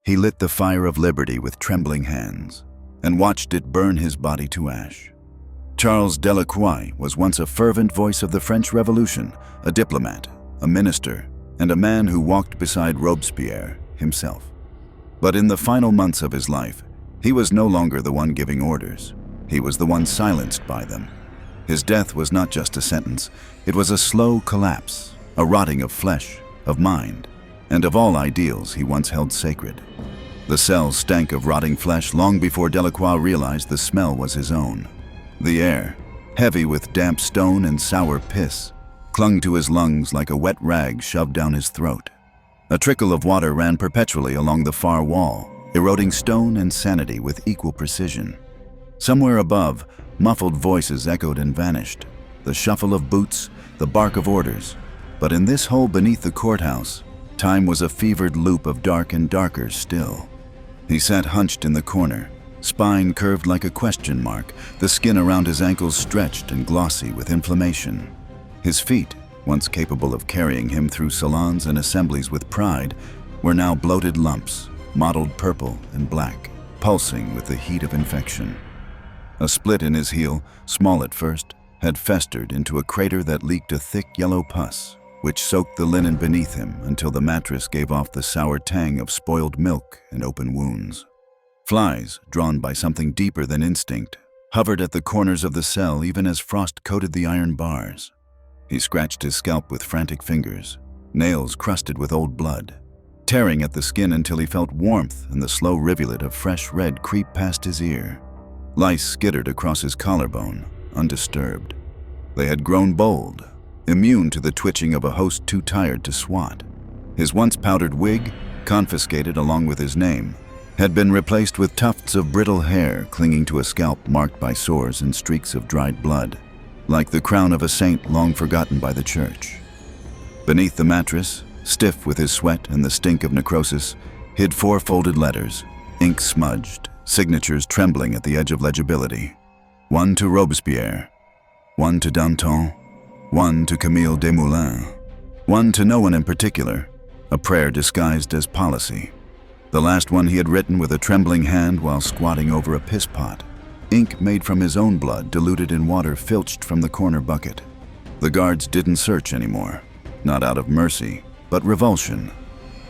He lit the fire of liberty with trembling hands and watched it burn his body to ash. Charles Delacroix was once a fervent voice of the French Revolution, a diplomat, a minister, and a man who walked beside Robespierre himself. But in the final months of his life, he was no longer the one giving orders. He was the one silenced by them. His death was not just a sentence, it was a slow collapse, a rotting of flesh, of mind, and of all ideals he once held sacred. The cells stank of rotting flesh long before Delacroix realized the smell was his own. The air, heavy with damp stone and sour piss, clung to his lungs like a wet rag shoved down his throat. A trickle of water ran perpetually along the far wall, eroding stone and sanity with equal precision. Somewhere above, muffled voices echoed and vanished, the shuffle of boots, the bark of orders. But in this hole beneath the courthouse, time was a fevered loop of dark and darker still. He sat hunched in the corner, spine curved like a question mark, the skin around his ankles stretched and glossy with inflammation. His feet, once capable of carrying him through salons and assemblies with pride, were now bloated lumps, mottled purple and black, pulsing with the heat of infection. A split in his heel, small at first, had festered into a crater that leaked a thick yellow pus, which soaked the linen beneath him until the mattress gave off the sour tang of spoiled milk and open wounds. Flies, drawn by something deeper than instinct, hovered at the corners of the cell even as frost coated the iron bars. He scratched his scalp with frantic fingers, nails crusted with old blood, tearing at the skin until he felt warmth and the slow rivulet of fresh red creep past his ear. Lice skittered across his collarbone, undisturbed. They had grown bold, immune to the twitching of a host too tired to swat. His once powdered wig, confiscated along with his name, had been replaced with tufts of brittle hair clinging to a scalp marked by sores and streaks of dried blood, like the crown of a saint long forgotten by the church. Beneath the mattress, stiff with his sweat and the stink of necrosis, hid 4 folded letters, ink smudged, signatures trembling at the edge of legibility. One to Robespierre, one to Danton, one to Camille Desmoulins, one to no one in particular, a prayer disguised as policy. The last one he had written with a trembling hand while squatting over a piss pot, ink made from his own blood diluted in water filched from the corner bucket. The guards didn't search anymore, not out of mercy, but revulsion.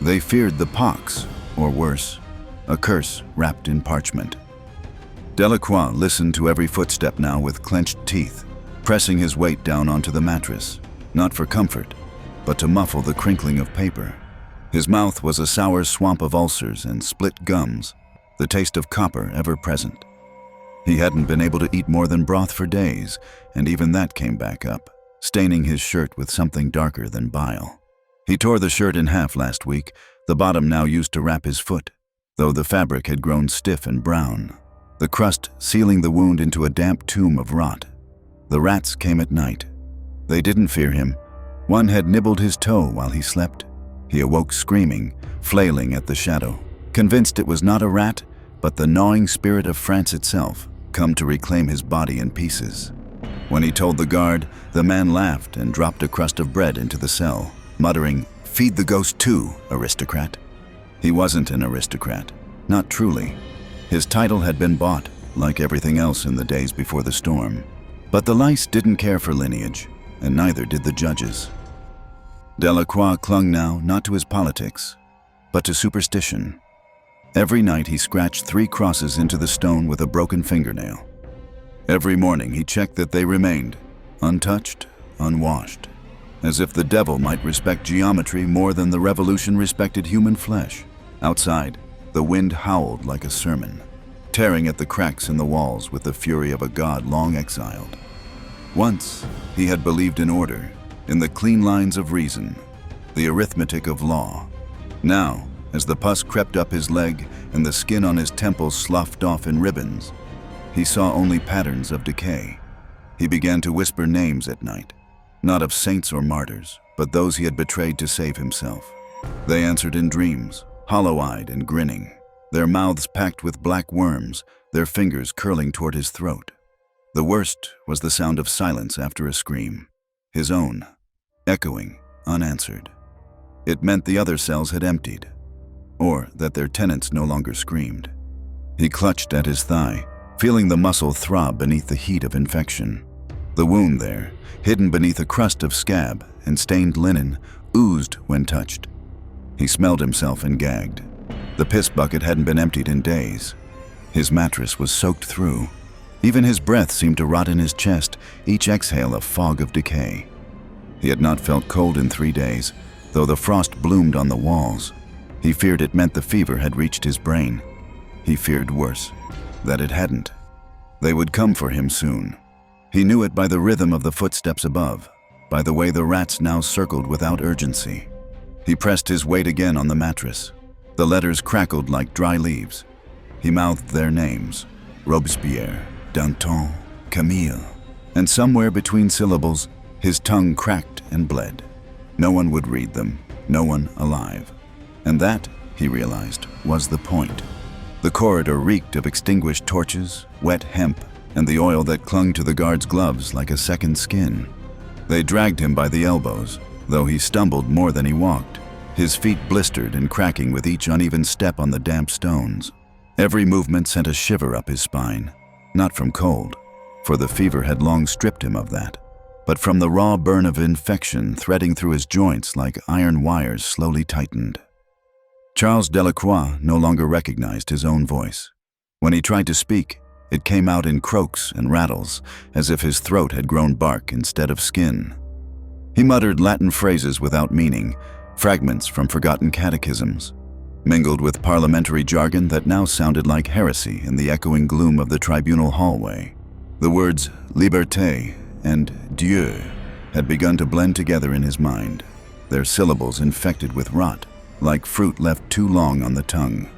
They feared the pox, or worse, a curse wrapped in parchment. Delacroix listened to every footstep now with clenched teeth, pressing his weight down onto the mattress, not for comfort, but to muffle the crinkling of paper. His mouth was a sour swamp of ulcers and split gums, the taste of copper ever present. He hadn't been able to eat more than broth for days, and even that came back up, staining his shirt with something darker than bile. He tore the shirt in half last week, the bottom now used to wrap his foot, though the fabric had grown stiff and brown, the crust sealing the wound into a damp tomb of rot. The rats came at night. They didn't fear him. One had nibbled his toe while he slept. He awoke screaming, flailing at the shadow, convinced it was not a rat, but the gnawing spirit of France itself, come to reclaim his body in pieces. When he told the guard, the man laughed and dropped a crust of bread into the cell, muttering, "Feed the ghost too, aristocrat." He wasn't an aristocrat, not truly. His title had been bought, like everything else in the days before the storm. But the lice didn't care for lineage, and neither did the judges. Delacroix clung now not to his politics, but to superstition. Every night he scratched 3 crosses into the stone with a broken fingernail. Every morning he checked that they remained, untouched, unwashed, as if the devil might respect geometry more than the revolution respected human flesh. Outside, the wind howled like a sermon, tearing at the cracks in the walls with the fury of a god long exiled. Once, he had believed in order, in the clean lines of reason, the arithmetic of law. Now, as the pus crept up his leg and the skin on his temples sloughed off in ribbons, he saw only patterns of decay. He began to whisper names at night, not of saints or martyrs, but those he had betrayed to save himself. They answered in dreams, hollow-eyed and grinning, their mouths packed with black worms, their fingers curling toward his throat. The worst was the sound of silence after a scream, his own, echoing, unanswered. It meant the other cells had emptied. or that their tenants no longer screamed. He clutched at his thigh, feeling the muscle throb beneath the heat of infection. The wound there, hidden beneath a crust of scab and stained linen, oozed when touched. He smelled himself and gagged. The piss bucket hadn't been emptied in days. His mattress was soaked through. Even his breath seemed to rot in his chest, each exhale a fog of decay. He had not felt cold in 3 days, though the frost bloomed on the walls. He feared it meant the fever had reached his brain. He feared worse, that it hadn't. They would come for him soon. He knew it by the rhythm of the footsteps above, by the way the rats now circled without urgency. He pressed his weight again on the mattress. The letters crackled like dry leaves. He mouthed their names, Robespierre, Danton, Camille, and somewhere between syllables, his tongue cracked and bled. No one would read them, no one alive. And that, he realized, was the point. The corridor reeked of extinguished torches, wet hemp, and the oil that clung to the guard's gloves like a second skin. They dragged him by the elbows, though he stumbled more than he walked, his feet blistered and cracking with each uneven step on the damp stones. Every movement sent a shiver up his spine, not from cold, for the fever had long stripped him of that, but from the raw burn of infection threading through his joints like iron wires slowly tightened. Charles Delacroix no longer recognized his own voice. When he tried to speak, it came out in croaks and rattles, as if his throat had grown bark instead of skin. He muttered Latin phrases without meaning, fragments from forgotten catechisms, mingled with parliamentary jargon that now sounded like heresy in the echoing gloom of the tribunal hallway. The words liberté and Dieu had begun to blend together in his mind, their syllables infected with rot, like fruit left too long on the tongue.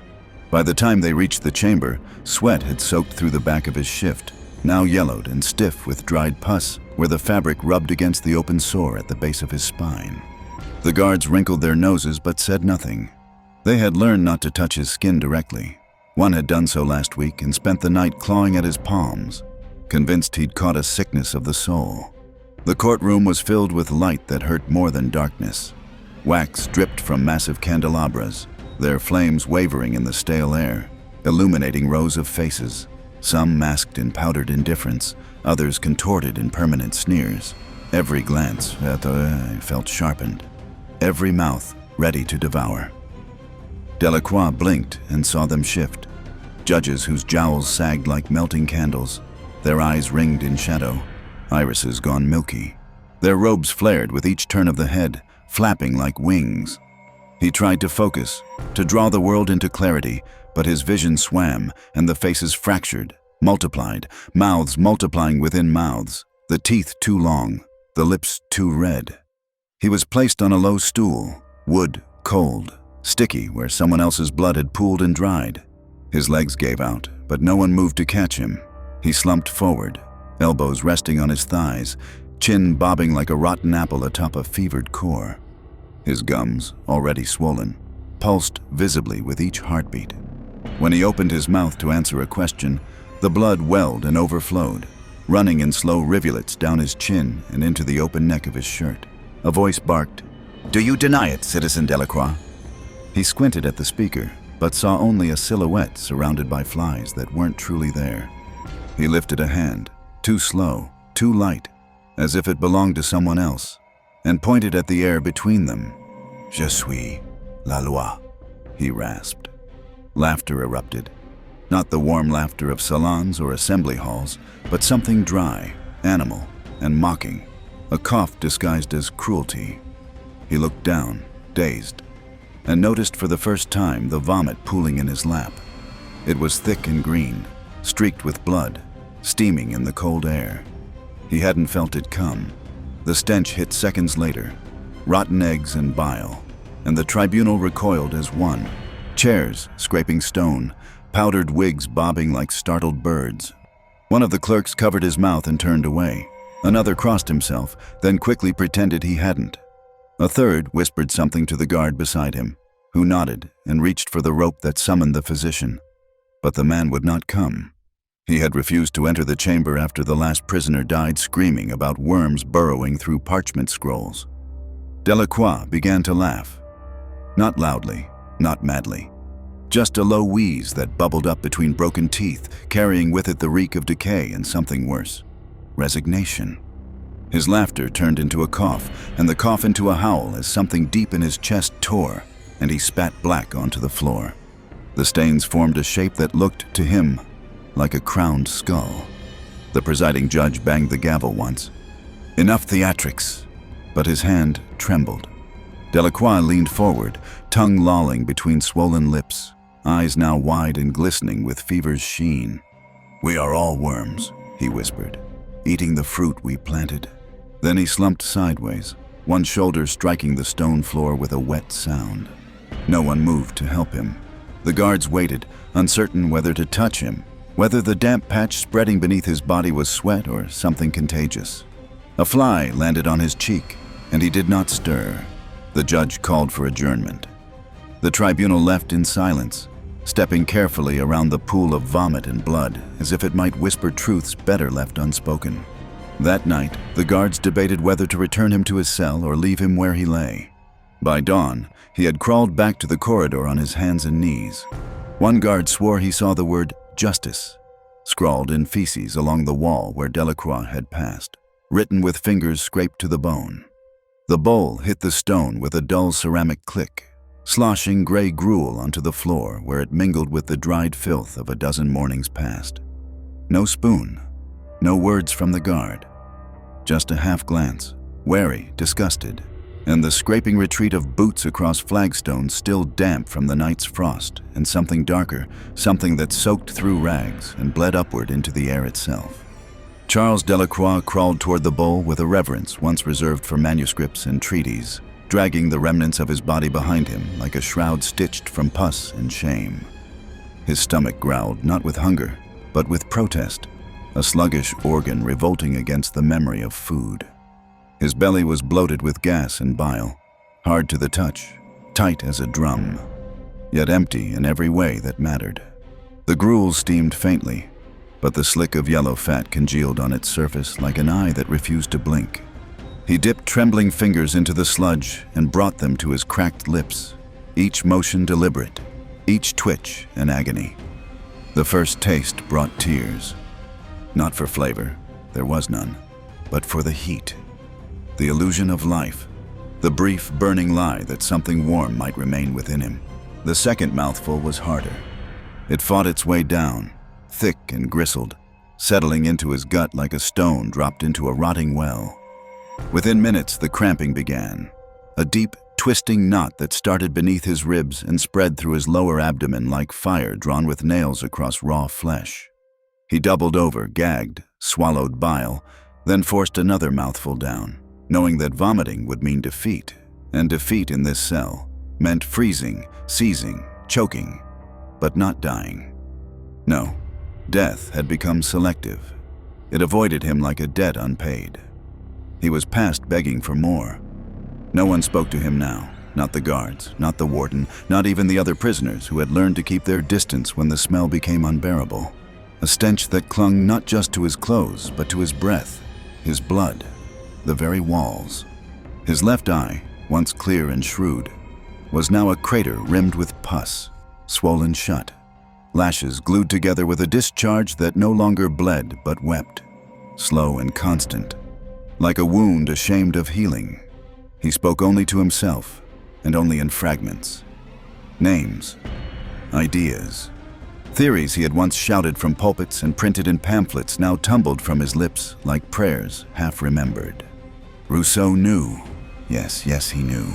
By the time they reached the chamber, sweat had soaked through the back of his shift, now yellowed and stiff with dried pus where the fabric rubbed against the open sore at the base of his spine. The guards wrinkled their noses but said nothing. They had learned not to touch his skin directly. One had done so last week and spent the night clawing at his palms, convinced he'd caught a sickness of the soul. The courtroom was filled with light that hurt more than darkness. Wax dripped from massive candelabras, their flames wavering in the stale air, illuminating rows of faces, some masked in powdered indifference, others contorted in permanent sneers. Every glance felt sharpened, every mouth ready to devour. Delacroix blinked and saw them shift. Judges whose jowls sagged like melting candles, their eyes ringed in shadow, irises gone milky. Their robes flared with each turn of the head, flapping like wings. He tried to focus, to draw the world into clarity, but his vision swam and the faces fractured, multiplied, mouths multiplying within mouths, the teeth too long, the lips too red. He was placed on a low stool, wood, cold, sticky where someone else's blood had pooled and dried. His legs gave out, but no one moved to catch him. He slumped forward, elbows resting on his thighs, chin bobbing like a rotten apple atop a fevered core. His gums, already swollen, pulsed visibly with each heartbeat. When he opened his mouth to answer a question, the blood welled and overflowed, running in slow rivulets down his chin and into the open neck of his shirt. A voice barked, "Do you deny it, Citizen Delacroix?" He squinted at the speaker, but saw only a silhouette surrounded by flies that weren't truly there. He lifted a hand, too slow, too light, as if it belonged to someone else, and pointed at the air between them. "Je suis la loi," he rasped. Laughter erupted. Not the warm laughter of salons or assembly halls, but something dry, animal, and mocking. A cough disguised as cruelty. He looked down, dazed, and noticed for the first time the vomit pooling in his lap. It was thick and green, streaked with blood, steaming in the cold air. He hadn't felt it come. The stench hit seconds later, rotten eggs and bile, and the tribunal recoiled as one. Chairs scraping stone, powdered wigs bobbing like startled birds. One of the clerks covered his mouth and turned away. Another crossed himself, then quickly pretended he hadn't. A third whispered something to the guard beside him, who nodded and reached for the rope that summoned the physician. But the man would not come. He had refused to enter the chamber after the last prisoner died screaming about worms burrowing through parchment scrolls. Delacroix began to laugh. Not loudly, Not madly. Just a low wheeze that bubbled up between broken teeth, carrying with it the reek of decay and something worse. Resignation. His laughter turned into a cough, and the cough into a howl as something deep in his chest tore, and he spat black onto the floor. The stains formed a shape that looked, to him, like a crowned skull. The presiding judge banged the gavel once. Enough theatrics, but his hand trembled. Delacroix leaned forward, tongue lolling between swollen lips, eyes now wide and glistening with fever's sheen. "We are all worms," he whispered, "eating the fruit we planted." Then he slumped sideways, one shoulder striking the stone floor with a wet sound. No one moved to help him. The guards waited, uncertain whether to touch him, whether the damp patch spreading beneath his body was sweat or something contagious. A fly landed on his cheek, and he did not stir. The judge called for adjournment. The tribunal left in silence, stepping carefully around the pool of vomit and blood, as if it might whisper truths better left unspoken. That night, the guards debated whether to return him to his cell or leave him where he lay. By dawn, he had crawled back to the corridor on his hands and knees. One guard swore he saw the word "justice" scrawled in feces along the wall where Delacroix had passed, written with fingers scraped to the bone. The bowl hit the stone with a dull ceramic click, sloshing gray gruel onto the floor where it mingled with the dried filth of a dozen mornings past. No spoon, no words from the guard, just a half glance, wary, disgusted, and the scraping retreat of boots across flagstones still damp from the night's frost, and something darker, something that soaked through rags and bled upward into the air itself. Charles Delacroix crawled toward the bowl with a reverence once reserved for manuscripts and treaties, dragging the remnants of his body behind him like a shroud stitched from pus and shame. His stomach growled not with hunger, but with protest, a sluggish organ revolting against the memory of food. His belly was bloated with gas and bile, hard to the touch, tight as a drum, yet empty in every way that mattered. The gruel steamed faintly, but the slick of yellow fat congealed on its surface like an eye that refused to blink. He dipped trembling fingers into the sludge and brought them to his cracked lips, each motion deliberate, each twitch an agony. The first taste brought tears. Not for flavor, there was none, but for the heat. The illusion of life, the brief, burning lie that something warm might remain within him. The second mouthful was harder. It fought its way down, thick and gristled, settling into his gut like a stone dropped into a rotting well. Within minutes, the cramping began, a deep, twisting knot that started beneath his ribs and spread through his lower abdomen like fire drawn with nails across raw flesh. He doubled over, gagged, swallowed bile, then forced another mouthful down, knowing that vomiting would mean defeat, and defeat in this cell meant freezing, seizing, choking, but not dying. No, death had become selective. It avoided him like a debt unpaid. He was past begging for more. No one spoke to him now, not the guards, not the warden, not even the other prisoners who had learned to keep their distance when the smell became unbearable. A stench that clung not just to his clothes, but to his breath, his blood, the very walls. His left eye, once clear and shrewd, was now a crater rimmed with pus, swollen shut, lashes glued together with a discharge that no longer bled but wept, slow and constant, like a wound ashamed of healing. He spoke only to himself, and only in fragments. Names, ideas, theories he had once shouted from pulpits and printed in pamphlets now tumbled from his lips like prayers half remembered. Rousseau knew. Yes, he knew.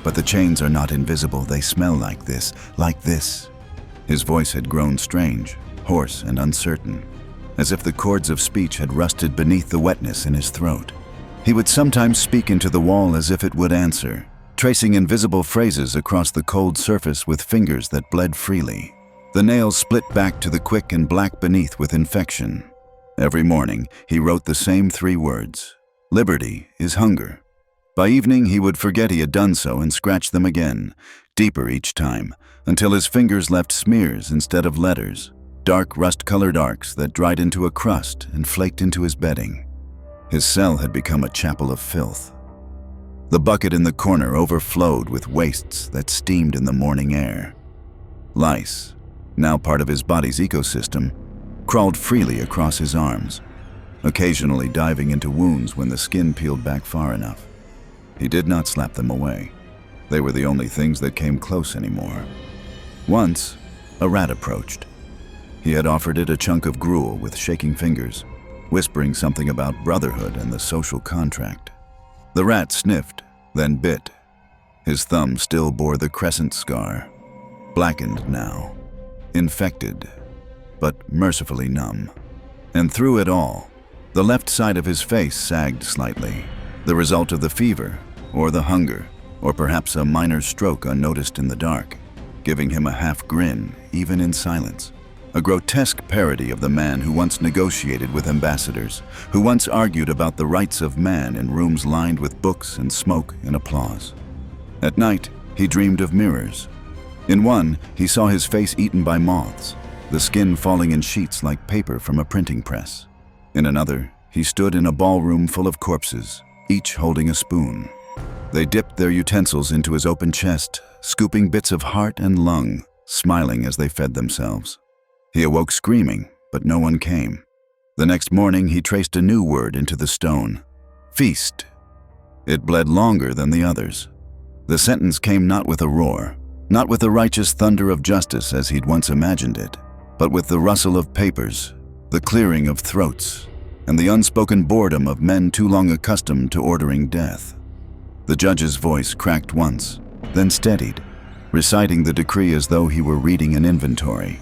But the chains are not invisible. They smell like this, like this. His voice had grown strange, hoarse and uncertain, as if the chords of speech had rusted beneath the wetness in his throat. He would sometimes speak into the wall as if it would answer, tracing invisible phrases across the cold surface with fingers that bled freely. The nails split back to the quick and black beneath with infection. Every morning, he wrote the same 3 words. Liberty is hunger. By evening, he would forget he had done so and scratch them again, deeper each time, until his fingers left smears instead of letters, dark rust-colored arcs that dried into a crust and flaked into his bedding. His cell had become a chapel of filth. The bucket in the corner overflowed with wastes that steamed in the morning air. Lice, now part of his body's ecosystem, crawled freely across his arms, occasionally diving into wounds when the skin peeled back far enough. He did not slap them away. They were the only things that came close anymore. Once, a rat approached. He had offered it a chunk of gruel with shaking fingers, whispering something about brotherhood and the social contract. The rat sniffed, then bit. His thumb still bore the crescent scar, blackened now, infected, but mercifully numb. And through it all, the left side of his face sagged slightly, the result of the fever, or the hunger, or perhaps a minor stroke unnoticed in the dark, giving him a half grin, even in silence. A grotesque parody of the man who once negotiated with ambassadors, who once argued about the rights of man in rooms lined with books and smoke and applause. At night, he dreamed of mirrors. In one, he saw his face eaten by moths, the skin falling in sheets like paper from a printing press. In another, he stood in a ballroom full of corpses, each holding a spoon. They dipped their utensils into his open chest, scooping bits of heart and lung, smiling as they fed themselves. He awoke screaming, but no one came. The next morning, he traced a new word into the stone: feast. It bled longer than the others. The sentence came not with a roar, not with the righteous thunder of justice as he'd once imagined it, but with the rustle of papers, the clearing of throats, and the unspoken boredom of men too long accustomed to ordering death. The judge's voice cracked once, then steadied, reciting the decree as though he were reading an inventory.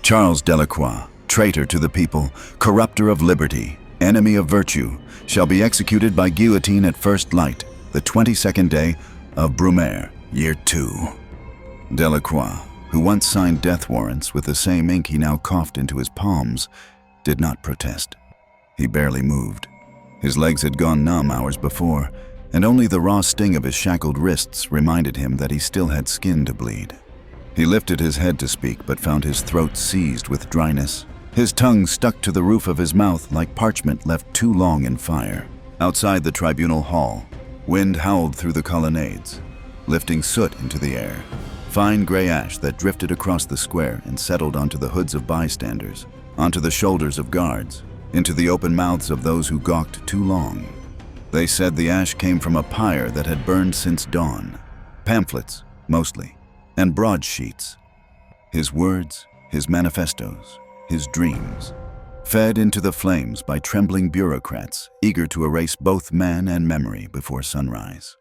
Charles Delacroix, traitor to the people, corrupter of liberty, enemy of virtue, shall be executed by guillotine at first light, the 22nd day of Brumaire, year 2. Delacroix, who once signed death warrants with the same ink he now coughed into his palms, did not protest. He barely moved. His legs had gone numb hours before, and only the raw sting of his shackled wrists reminded him that he still had skin to bleed. He lifted his head to speak, but found his throat seized with dryness. His tongue stuck to the roof of his mouth like parchment left too long in fire. Outside the tribunal hall, wind howled through the colonnades, lifting soot into the air, fine gray ash that drifted across the square and settled onto the hoods of bystanders, onto the shoulders of guards, into the open mouths of those who gawked too long. They said the ash came from a pyre that had burned since dawn. Pamphlets, mostly, and broadsheets. His words, his manifestos, his dreams, fed into the flames by trembling bureaucrats eager to erase both man and memory before sunrise.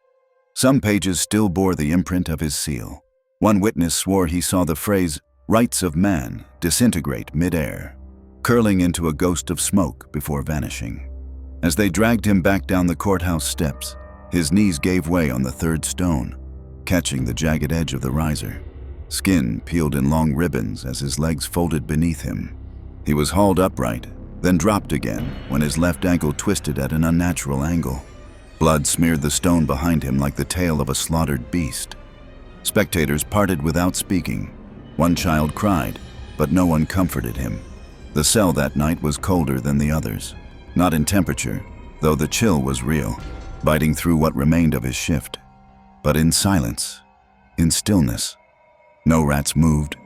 Some pages still bore the imprint of his seal. One witness swore he saw the phrase, "rights of man," disintegrate mid-air, curling into a ghost of smoke before vanishing. As they dragged him back down the courthouse steps, his knees gave way on the third stone, catching the jagged edge of the riser. Skin peeled in long ribbons as his legs folded beneath him. He was hauled upright, then dropped again when his left ankle twisted at an unnatural angle. Blood smeared the stone behind him like the tail of a slaughtered beast. Spectators parted without speaking. One child cried, but no one comforted him. The cell that night was colder than the others. Not in temperature, though the chill was real, biting through what remained of his shift, but in silence, in stillness. No rats moved,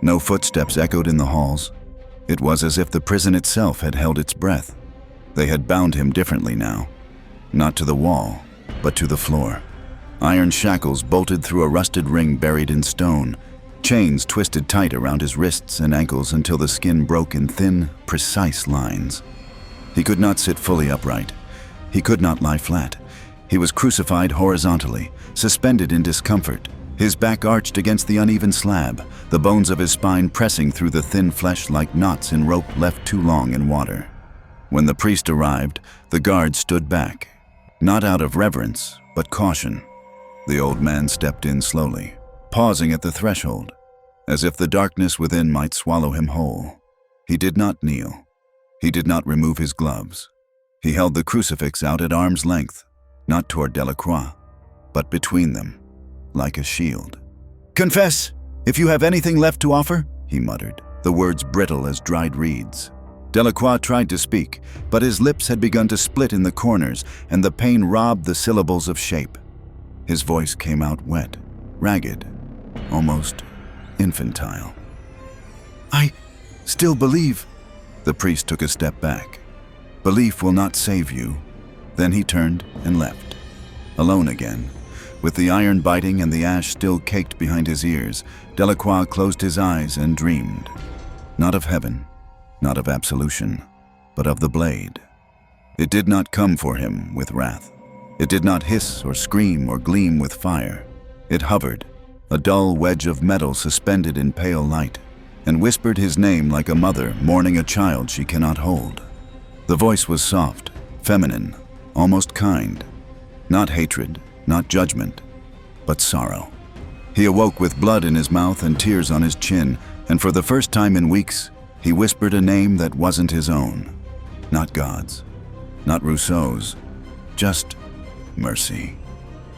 no footsteps echoed in the halls. It was as if the prison itself had held its breath. They had bound him differently now, not to the wall, but to the floor. Iron shackles bolted through a rusted ring buried in stone, chains twisted tight around his wrists and ankles until the skin broke in thin, precise lines. He could not sit fully upright. He could not lie flat. He was crucified horizontally, suspended in discomfort, his back arched against the uneven slab, the bones of his spine pressing through the thin flesh like knots in rope left too long in water. When the priest arrived, the guards stood back, not out of reverence, but caution. The old man stepped in slowly, pausing at the threshold, as if the darkness within might swallow him whole. He did not kneel. He did not remove his gloves. He held the crucifix out at arm's length, not toward Delacroix, but between them, like a shield. "Confess, if you have anything left to offer," he muttered, the words brittle as dried reeds. Delacroix tried to speak, but his lips had begun to split in the corners, and the pain robbed the syllables of shape. His voice came out wet, ragged, almost infantile. "I still believe." The priest took a step back. "Belief will not save you." Then he turned and left. Alone again, with the iron biting and the ash still caked behind his ears, Delacroix closed his eyes and dreamed. Not of heaven, not of absolution, but of the blade. It did not come for him with wrath. It did not hiss or scream or gleam with fire. It hovered, a dull wedge of metal suspended in pale light, and whispered his name like a mother mourning a child she cannot hold. The voice was soft, feminine, almost kind. Not hatred, not judgment, but sorrow. He awoke with blood in his mouth and tears on his chin, and for the first time in weeks, he whispered a name that wasn't his own. Not God's, not Rousseau's, just mercy.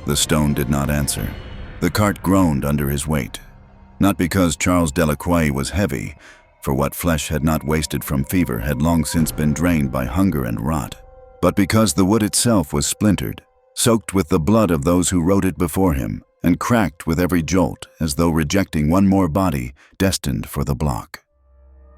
The stone did not answer. The cart groaned under his weight. Not because Charles Delacroix was heavy, for what flesh had not wasted from fever had long since been drained by hunger and rot, but because the wood itself was splintered, soaked with the blood of those who rode it before him, and cracked with every jolt as though rejecting one more body destined for the block.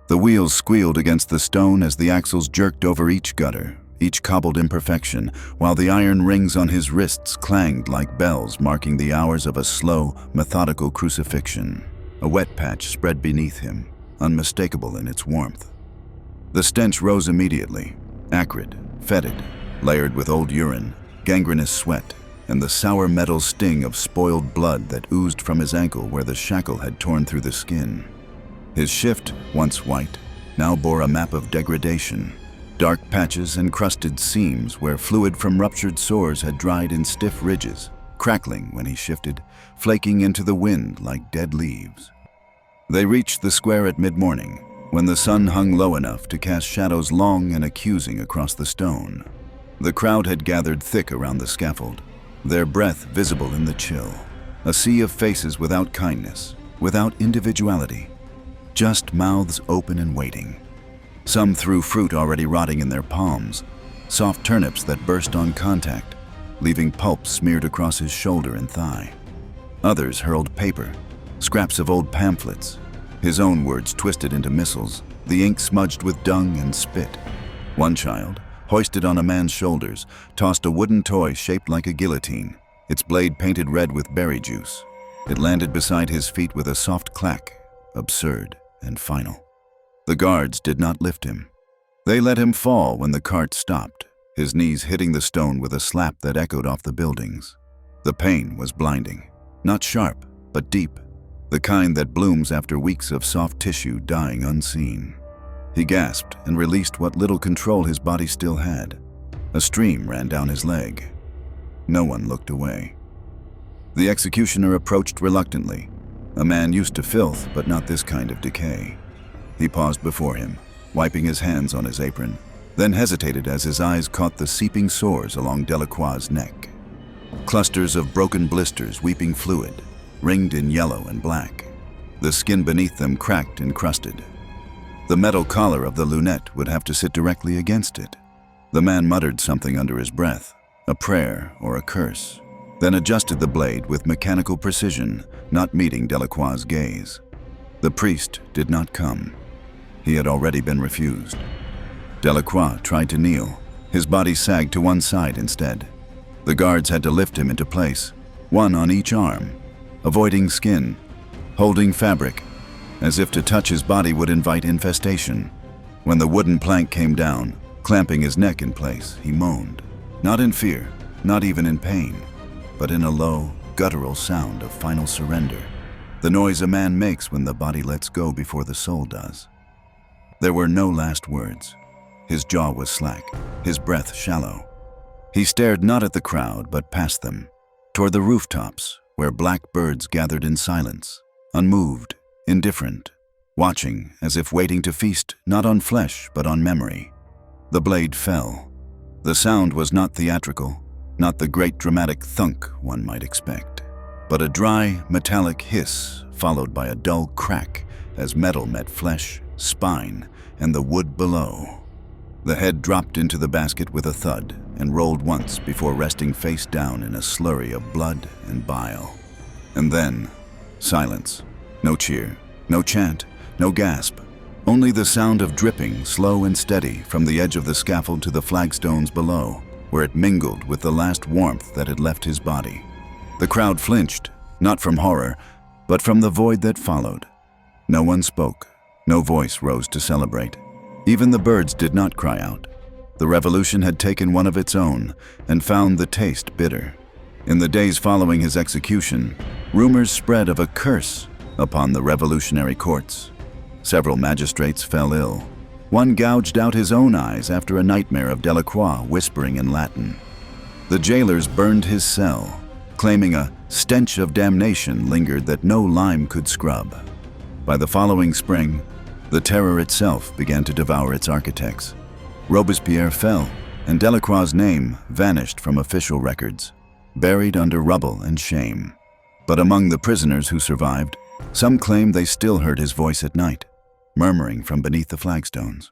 The wheels squealed against the stone as the axles jerked over each gutter, each cobbled imperfection, while the iron rings on his wrists clanged like bells marking the hours of a slow, methodical crucifixion. A wet patch spread beneath him, unmistakable in its warmth. The stench rose immediately, acrid, fetid, layered with old urine, gangrenous sweat, and the sour metal sting of spoiled blood that oozed from his ankle where the shackle had torn through the skin. His shift, once white, now bore a map of degradation, dark patches and crusted seams where fluid from ruptured sores had dried in stiff ridges, crackling when he shifted, flaking into the wind like dead leaves. They reached the square at mid-morning, when the sun hung low enough to cast shadows long and accusing across the stone. The crowd had gathered thick around the scaffold, their breath visible in the chill. A sea of faces without kindness, without individuality, just mouths open and waiting. Some threw fruit already rotting in their palms, soft turnips that burst on contact, leaving pulp smeared across his shoulder and thigh. Others hurled paper, scraps of old pamphlets, his own words twisted into missiles, the ink smudged with dung and spit. One child, hoisted on a man's shoulders, tossed a wooden toy shaped like a guillotine, its blade painted red with berry juice. It landed beside his feet with a soft clack, absurd and final. The guards did not lift him. They let him fall when the cart stopped, his knees hitting the stone with a slap that echoed off the buildings. The pain was blinding, not sharp, but deep, the kind that blooms after weeks of soft tissue dying unseen. He gasped and released what little control his body still had. A stream ran down his leg. No one looked away. The executioner approached reluctantly, a man used to filth, but not this kind of decay. He paused before him, wiping his hands on his apron, then hesitated as his eyes caught the seeping sores along Delacroix's neck. Clusters of broken blisters weeping fluid, ringed in yellow and black. The skin beneath them cracked and crusted. The metal collar of the lunette would have to sit directly against it. The man muttered something under his breath, a prayer or a curse, then adjusted the blade with mechanical precision, not meeting Delacroix's gaze. The priest did not come. He had already been refused. Delacroix tried to kneel. His body sagged to one side instead. The guards had to lift him into place, one on each arm, avoiding skin, holding fabric, as if to touch his body would invite infestation. When the wooden plank came down, clamping his neck in place, he moaned, not in fear, not even in pain, but in a low, guttural sound of final surrender, the noise a man makes when the body lets go before the soul does. There were no last words. His jaw was slack, his breath shallow. He stared not at the crowd, but past them, toward the rooftops, where black birds gathered in silence, unmoved, indifferent, watching as if waiting to feast not on flesh, but on memory. The blade fell. The sound was not theatrical, not the great dramatic thunk one might expect, but a dry, metallic hiss followed by a dull crack as metal met flesh, spine, and the wood below. The head dropped into the basket with a thud, and rolled once before resting face down in a slurry of blood and bile. And then, silence. No cheer, no chant, no gasp. Only the sound of dripping, slow and steady, from the edge of the scaffold to the flagstones below, where it mingled with the last warmth that had left his body. The crowd flinched, not from horror, but from the void that followed. No one spoke. No voice rose to celebrate. Even the birds did not cry out. The revolution had taken one of its own and found the taste bitter. In the days following his execution, rumors spread of a curse upon the revolutionary courts. Several magistrates fell ill. One gouged out his own eyes after a nightmare of Delacroix whispering in Latin. The jailers burned his cell, claiming a stench of damnation lingered that no lime could scrub. By the following spring, the terror itself began to devour its architects. Robespierre fell, and Delacroix's name vanished from official records, buried under rubble and shame. But among the prisoners who survived, some claim they still heard his voice at night, murmuring from beneath the flagstones.